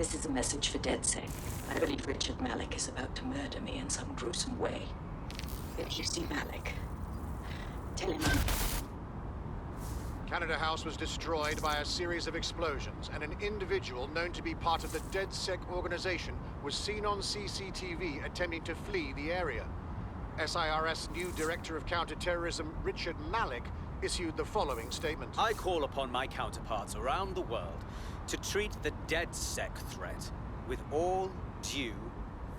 This is a message for DedSec. I believe Richard Malik is about to murder me in some gruesome way. If you see Malik, tell him Canada House was destroyed by a series of explosions, and an individual known to be part of the DedSec organization was seen on CCTV attempting to flee the area. SIRS new Director of Counterterrorism, Richard Malik, issued the following statement. I call upon my counterparts around the world to treat the DedSec threat with all due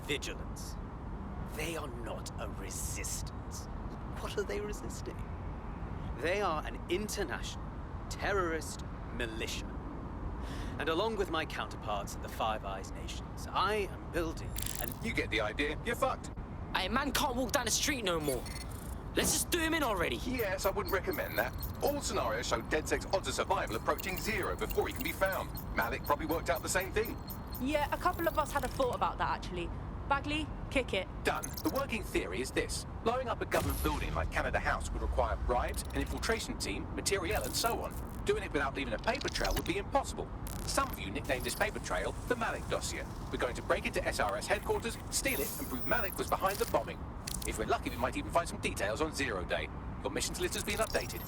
vigilance. They are not a resistance. What are they resisting? They are an international terrorist militia. And along with my counterparts in the Five Eyes nations, I am building an... You get the idea. You're fucked. Hey, man can't walk down the street no more. Let's just do him in already. Yes, I wouldn't recommend that. All scenarios show DedSec's odds of survival approaching 0 before he can be found. Malik probably worked out the same thing. Yeah, a couple of us had a thought about that, actually. Bagley, kick it. Done. The working theory is this. Blowing up a government building like Canada House would require bribes, an infiltration team, materiel, and so on. Doing it without leaving a paper trail would be impossible. Some of you nicknamed this paper trail the Malik Dossier. We're going to break into SRS headquarters, steal it, and prove Malik was behind the bombing. If we're lucky, we might even find some details on 0 Day. Your missions list has been updated.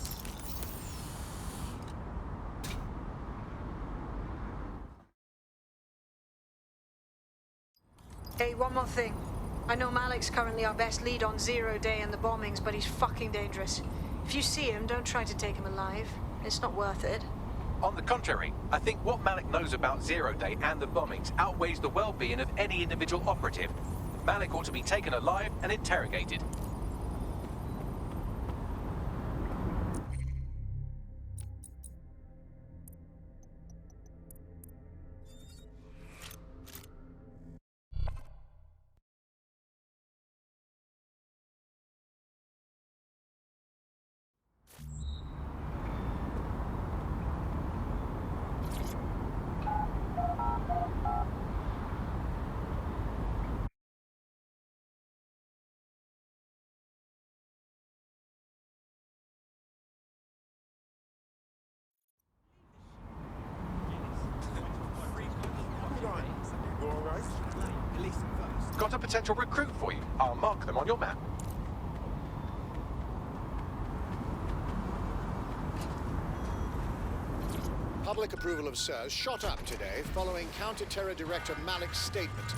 Hey, one more thing. I know Malik's currently our best lead on 0 Day and the bombings, but he's fucking dangerous. If you see him, don't try to take him alive. It's not worth it. On the contrary, I think what Malik knows about 0 Day and the bombings outweighs the well-being of any individual operative. Malik ought to be taken alive and interrogated. Got a potential recruit for you. I'll mark them on your map. Public approval of SIRS shot up today following Counter-Terror Director Malik's statement.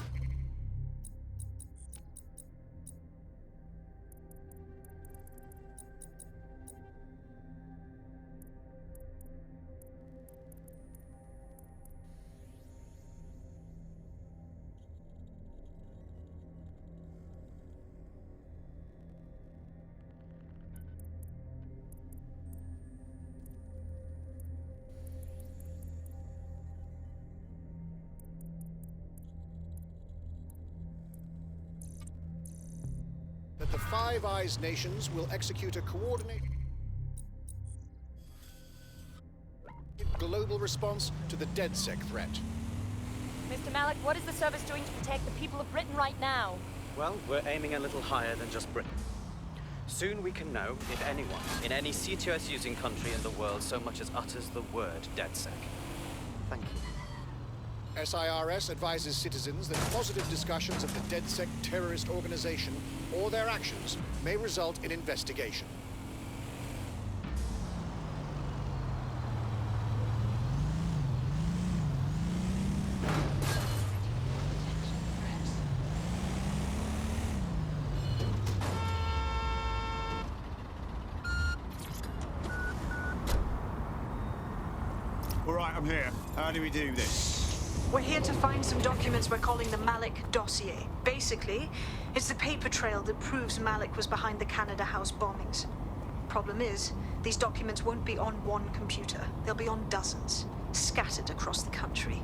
That the Five Eyes nations will execute a coordinated global response to the DedSec threat. Mr. Malik, what is the service doing to protect the people of Britain right now? Well, we're aiming a little higher than just Britain. Soon we can know if anyone in any CTOS-using country in the world so much as utters the word DedSec. Thank you. SIRS advises citizens that positive discussions of the DedSec terrorist organization or their actions may result in investigation. All right, I'm here. How do we do this? We're here to find some documents we're calling the Malik Dossier. Basically, it's the paper trail that proves Malik was behind the Canada House bombings. Problem is, these documents won't be on one computer. They'll be on dozens, scattered across the country.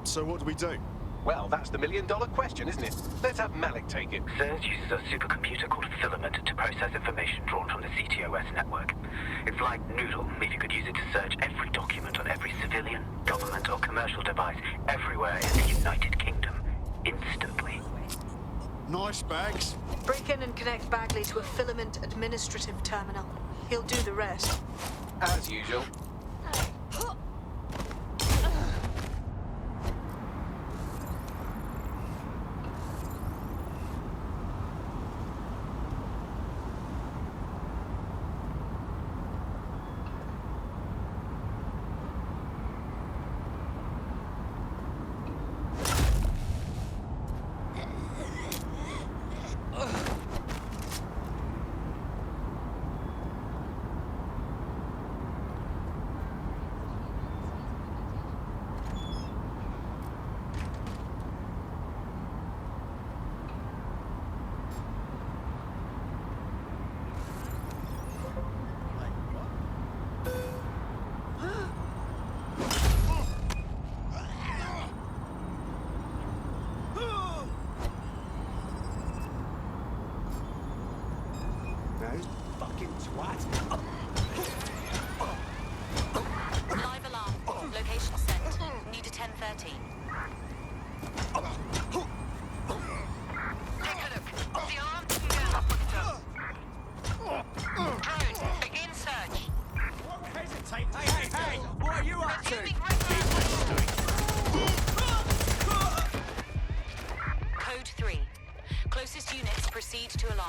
So what do we do? Well, that's the million-dollar question, isn't it? Let's have Malik take it. SIRS uses a supercomputer called Filament to process information drawn from the CTOS network. It's like Noodle, if you could use it to search every document on every civilian, government or commercial device everywhere in the United Kingdom, instantly. Nice bags. Break in and connect Bagley to a Filament administrative terminal. He'll do the rest. As usual.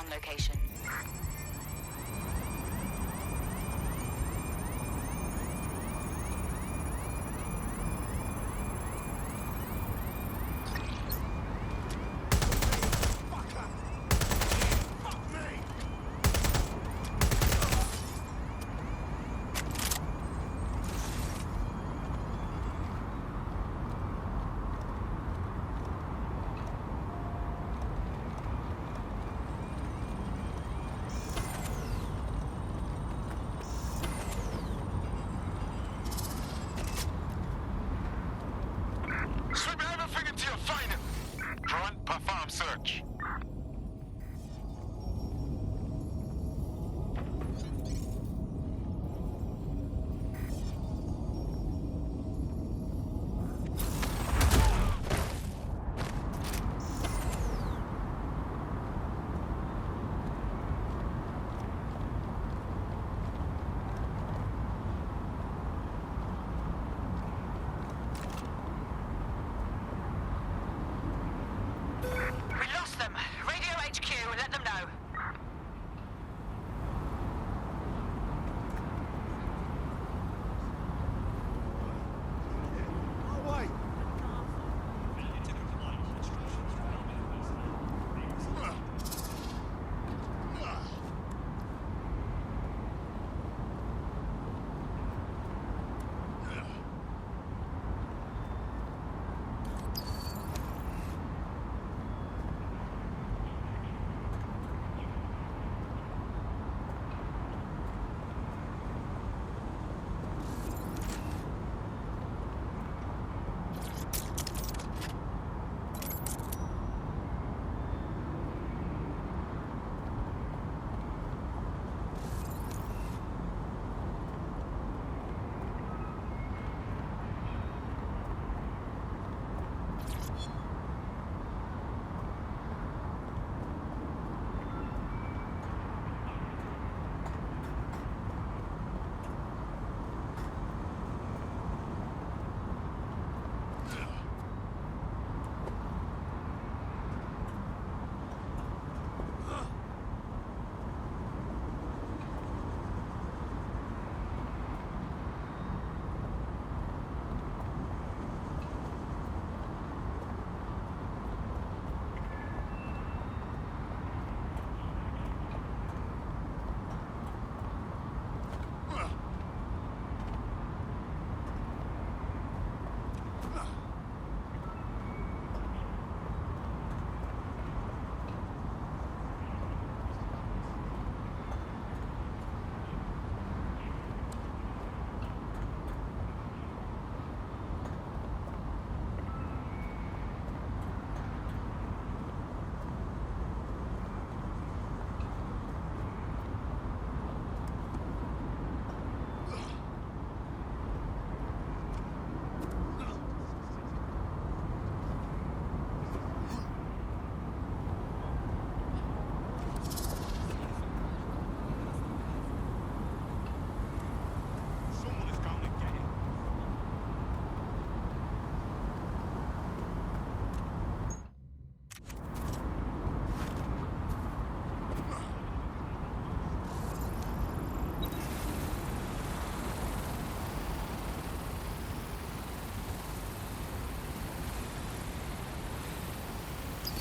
bomb location. Search.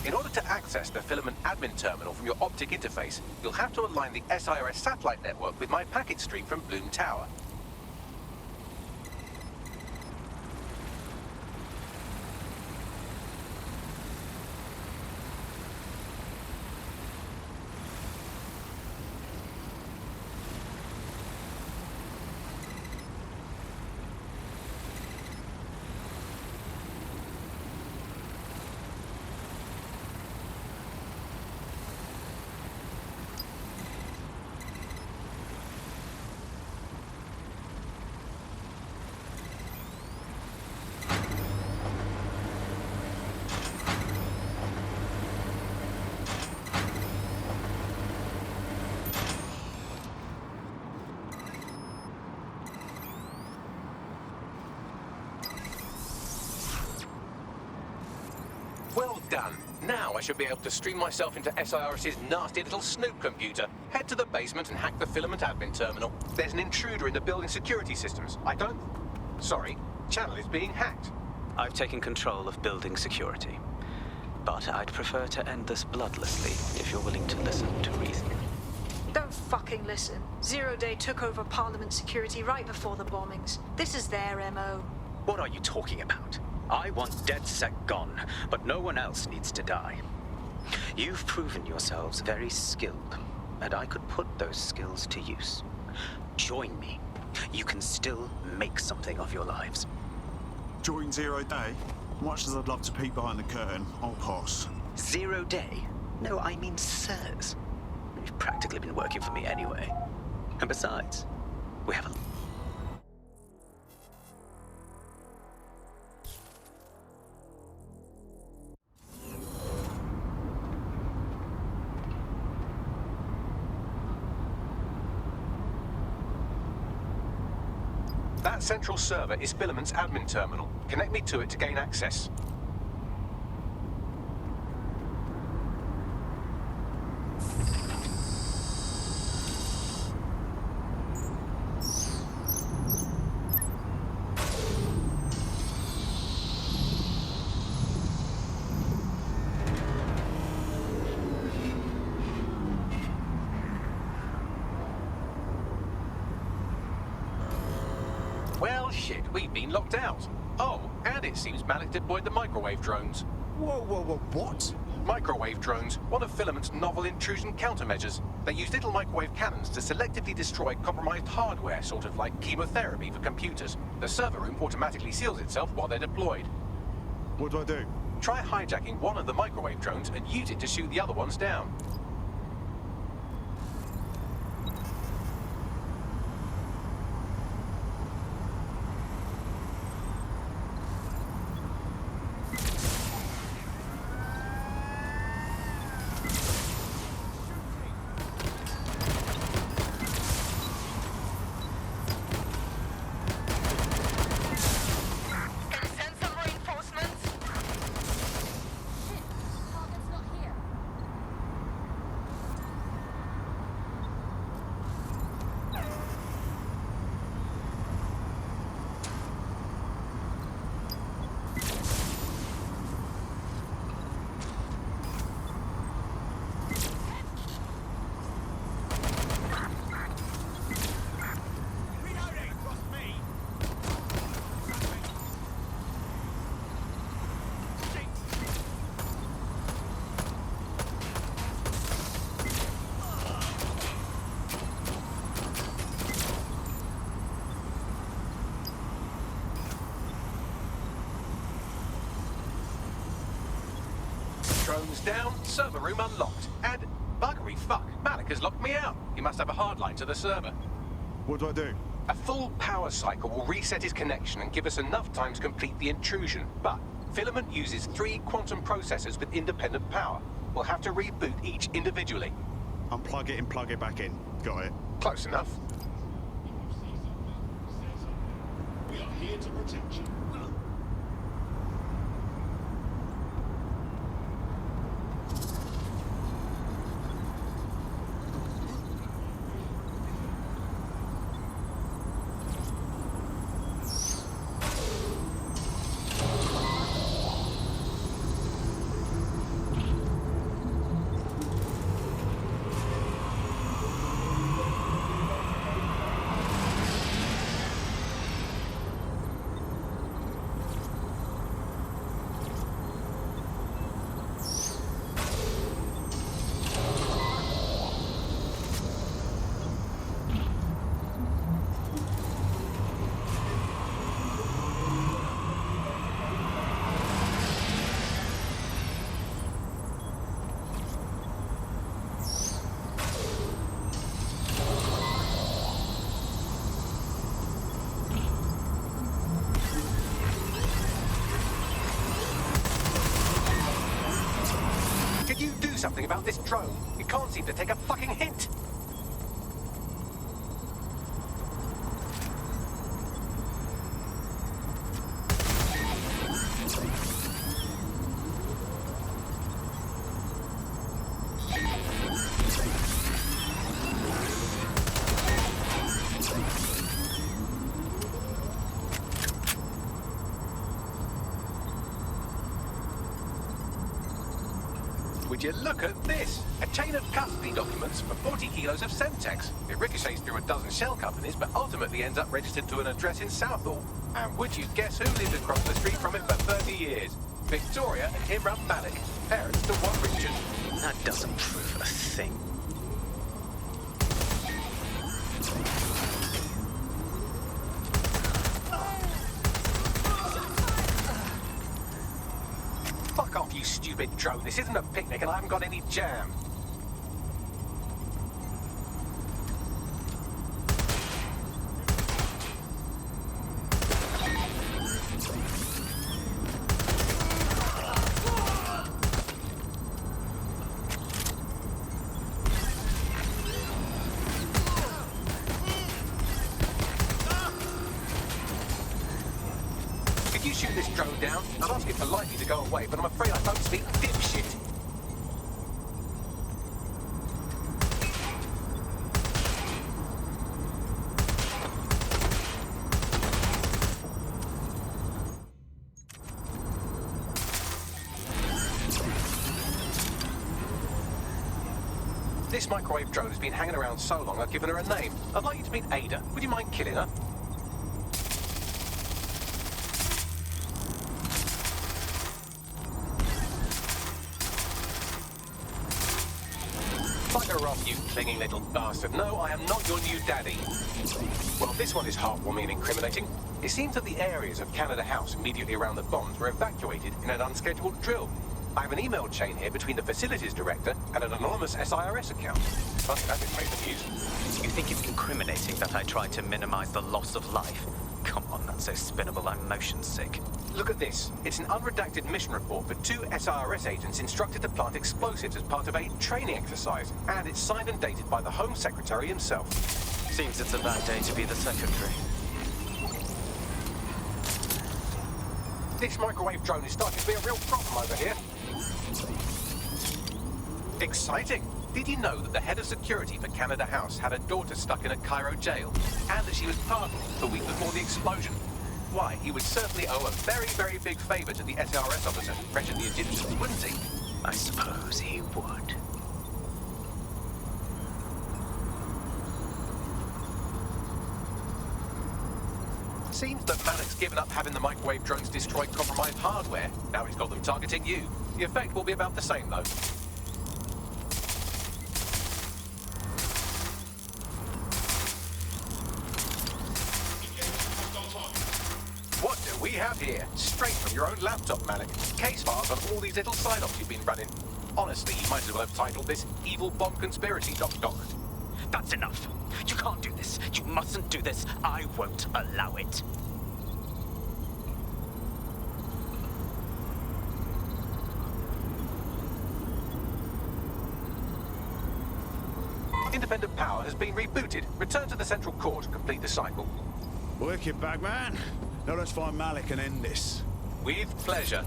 In order to access the filament admin terminal from your optic interface, you'll have to align the SIRS satellite network with my packet stream from Bloom Tower. Well done. Now I should be able to stream myself into SIRS's nasty little snoop computer, head to the basement and hack the filament admin terminal. There's an intruder in the building security systems. Sorry, channel is being hacked. I've taken control of building security. But I'd prefer to end this bloodlessly if you're willing to listen to reason. Don't fucking listen. Zero Day took over Parliament security right before the bombings. This is their MO. What are you talking about? I want DedSec gone, but no one else needs to die. You've proven yourselves very skilled, and I could put those skills to use. Join me. You can still make something of your lives. Join Zero Day? Much as I'd love to peek behind the curtain, I'll pass. 0 Day? No, I mean sirs. You've practically been working for me anyway. And besides, we have a... That central server is Filament's admin terminal. Connect me to it to gain access. Well, shit, we've been locked out. Oh, and it seems Malik deployed the microwave drones. Whoa, what? Microwave drones, one of Filament's novel intrusion countermeasures. They use little microwave cannons to selectively destroy compromised hardware, sort of like chemotherapy for computers. The server room automatically seals itself while they're deployed. What do I do? Try hijacking one of the microwave drones and use it to shoot the other ones down. Drones down, server room unlocked. And buggery fuck, Malik has locked me out. He must have a hard line to the server. What do I do? A full power cycle will reset his connection and give us enough time to complete the intrusion. But Filament uses 3 quantum processors with independent power. We'll have to reboot each individually. Unplug it and plug it back in. Got it. Close enough. We are here to protect you. Something about this drone. It can't seem to take a fucking hint. Would you look at this? A chain of custody documents for 40 kilos of Semtex. It ricochets through a dozen shell companies, but ultimately ends up registered to an address in Southall. And would you guess who lived across the street from it for 30 years? Victoria and Imran Malik, parents to one Richard. That doesn't prove a thing. Fuck off, you stupid drone. This isn't a picnic and I haven't got any jam. If you shoot this drone down, I'll ask it politely to go away, but I'm afraid I don't speak dipshit. This microwave drone has been hanging around so long I've given her a name. I'd like you to meet Ada. Would you mind killing her? Bugger off, you clinging little bastard. No, I am not your new daddy. Well, this one is heartwarming and incriminating. It seems that the areas of Canada House immediately around the bombs were evacuated in an unscheduled drill. I have an email chain here between the facilities director and an anonymous SIRS account. Funny that it made the news. You think it's incriminating that I tried to minimize the loss of life? Come on, that's so spinnable, I'm motion sick. Look at this. It's an unredacted mission report for 2 SIRS agents instructed to plant explosives as part of a training exercise. And it's signed and dated by the Home Secretary himself. Seems it's a bad day to be the secretary. This microwave drone is starting to be a real problem over here. Exciting! Did you know that the head of security for Canada House had a daughter stuck in a Cairo jail? And that she was pardoned the week before the explosion? Why, he would certainly owe a very, very big favour to the SRS officer who pressured the Egyptians, wouldn't he? I suppose he would. Seems that Malik's given up having the microwave drones destroy compromised hardware. Now he's got them targeting you. The effect will be about the same, though. What do we have here? Straight from your own laptop, Malik. Case files on all these little sign-offs you've been running. Honestly, you might as well have titled this Evil Bomb Conspiracy, Doc. That's enough. You can't do this. You mustn't do this. I won't allow it. Independent power has been rebooted. Return to the central core to complete the cycle. Wicked, Bagman. Now let's find Malik and end this. With pleasure.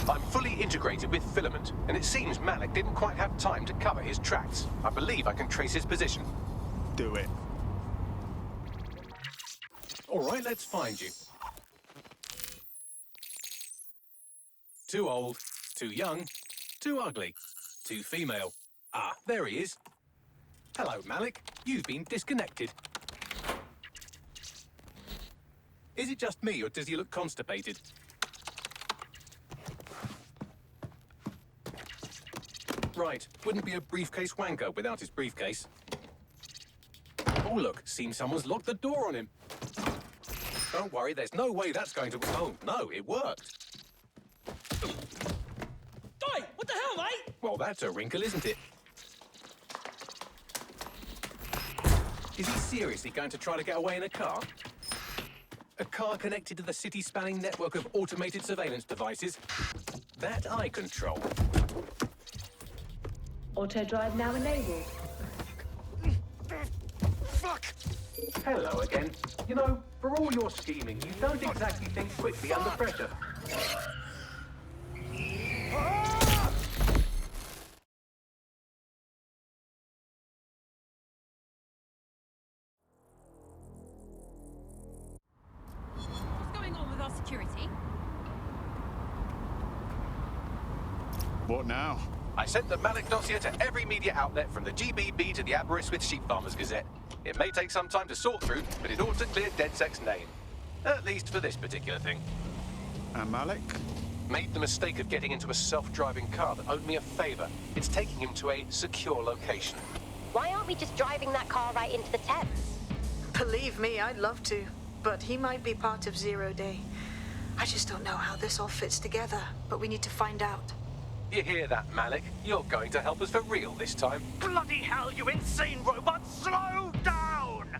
I'm fully integrated with Filament, and it seems Malik didn't quite have time to cover his tracks. I believe I can trace his position. Do it. All right, let's find you. Too old, too young, too ugly, too female. Ah, there he is. Hello, Malik. You've been disconnected. Is it just me, or does he look constipated? Right, wouldn't be a briefcase wanker without his briefcase. Oh, look, seems someone's locked the door on him. Don't worry, there's no way that's going to... Oh, no, it worked. Oi, what the hell, mate? Well, that's a wrinkle, isn't it? Is he seriously going to try to get away in a car? A car connected to the city-spanning network of automated surveillance devices that I control. Auto drive now enabled. Fuck! Hello again. You know, for all your scheming, you don't exactly think quickly under pressure. What's going on with our security? What now? I sent the Malik dossier to every media outlet from the GBB to the Aberystwyth Sheep Farmers Gazette. It may take some time to sort through, but it ought to clear DedSec's name. At least for this particular thing. And Malik? Made the mistake of getting into a self-driving car that owed me a favor. It's taking him to a secure location. Why aren't we just driving that car right into the Thames? Believe me, I'd love to. But he might be part of Zero Day. I just don't know how this all fits together, but we need to find out. You hear that, Malik? You're going to help us for real this time. Bloody hell, you insane robot! Slow down!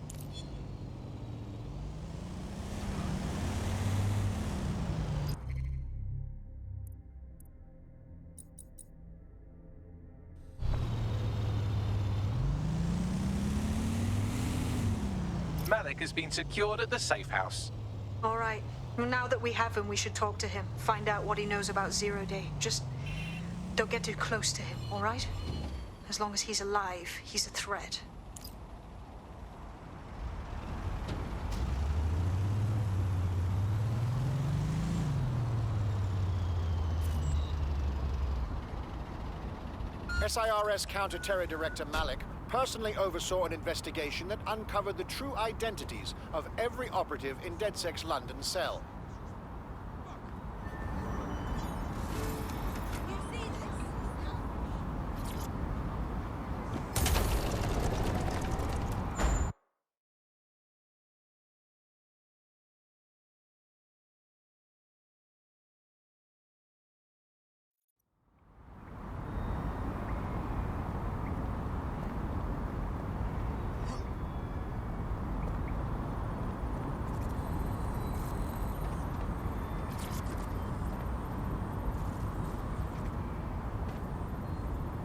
Malik has been secured at the safe house. All right. Now that we have him, we should talk to him. Find out what he knows about Zero Day. Just don't get too close to him, all right? As long as he's alive, he's a threat. SIRS Counter-Terror Director Malik personally oversaw an investigation that uncovered the true identities of every operative in DedSec's London cell.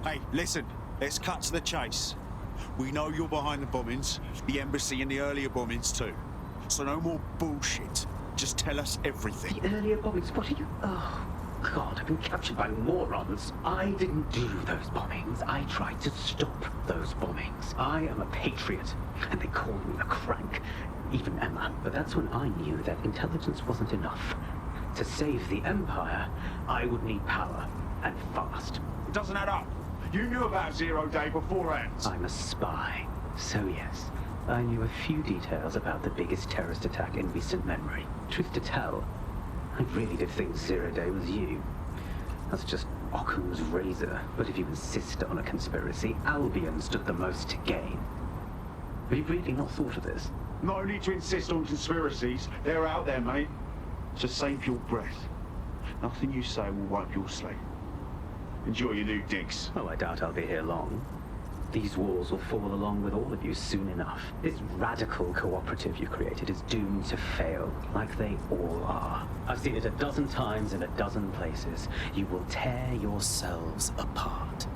Hey, listen, let's cut to the chase. We know you're behind the bombings, the embassy and the earlier bombings too. So no more bullshit. Just tell us everything. The earlier bombings? What are you... Oh, God, I've been captured by morons. I didn't do those bombings. I tried to stop those bombings. I am a patriot, and they called me a crank. Even Emma. But that's when I knew that intelligence wasn't enough. To save the Empire, I would need power, and fast. It doesn't add up. You knew about Zero Day beforehand. I'm a spy. So yes, I knew a few details about the biggest terrorist attack in recent memory. Truth to tell, I really did think Zero Day was you. That's just Occam's razor. But if you insist on a conspiracy, Albion stood the most to gain. Have you really not thought of this? No need to insist on conspiracies. They're out there, mate. Just save your breath. Nothing you say will wipe your slate. Enjoy your new digs. Oh, I doubt I'll be here long. These walls will fall along with all of you soon enough. This radical cooperative you created is doomed to fail, like they all are. I've seen it a dozen times in a dozen places. You will tear yourselves apart.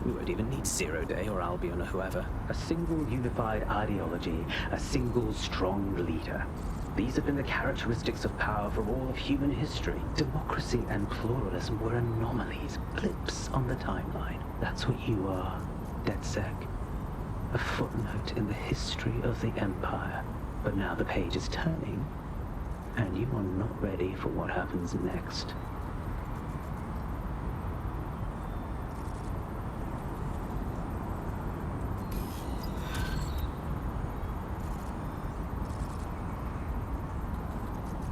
We won't even need Zero Day or Albion or whoever. A single unified ideology, a single strong leader. These have been the characteristics of power for all of human history. Democracy and pluralism were anomalies, blips on the timeline. That's what you are, DedSec. A footnote in the history of the Empire. But now the page is turning, and you are not ready for what happens next.